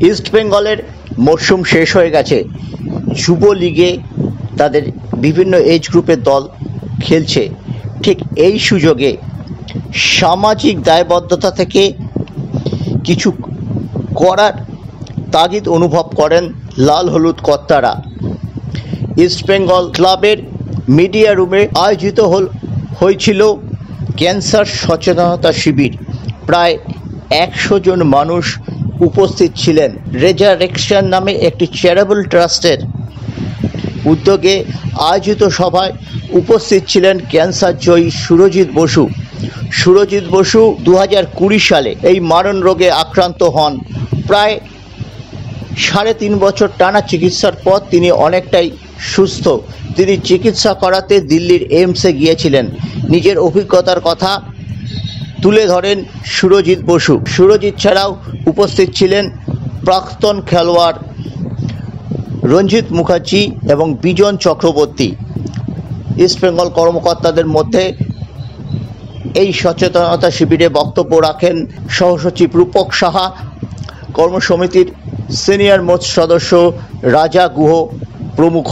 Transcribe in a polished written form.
East বেঙ্গলের মরশুম শেষ হয়ে গেছে। যুব লিগে তাদের বিভিন্ন এজ গ্রুপের দল খেলছে। ঠিক এই সুযোগে সামাজিক দায়বদ্ধতা থেকে কিছু করার তাগিদ অনুভব করেন লাল হলুদ কর্তারা। ইস্ট বেঙ্গল ক্লাবের মিডিয়া রুমে আয়োজিত হয়েছিল ক্যান্সার সচেতনতা শিবির। প্রায় 100 জন মানুষ উপস্থিত ছিলেন। রেজারেকশন নামে একটি চ্যারিটেবল ট্রাস্টের উদ্যোগে আয়োজিত সভায় উপস্থিত ছিলেন ক্যান্সার জয়ী সুরজিৎ বসু। সুরজিৎ বসু 2020 সালে এই মারণ রোগে আক্রান্ত হন। প্রায় 3.5 বছর টানা চিকিৎসার পর তিনি অনেকটাই সুস্থ। তিনি চিকিৎসা করাতে দিল্লির এইমসে গিয়েছিলেন। নিজের অভিজ্ঞতার কথা তুলে ধরেন সুরজিৎ বসু। সুরজিৎ ছাড়াও উপস্থিত ছিলেন প্রাক্তন খেলোয়াড় রঞ্জিত মুখার্জি এবং বিজন চক্রবর্তী। ইস্ট বেঙ্গল কর্মকর্তাদের মধ্যে এই সচেতনতা শিবিরে বক্তব্য রাখেন সহসচিব রূপক সাহা, কর্মসমিতির সিনিয়র মোস্ট সদস্য রাজা গুহ প্রমুখ।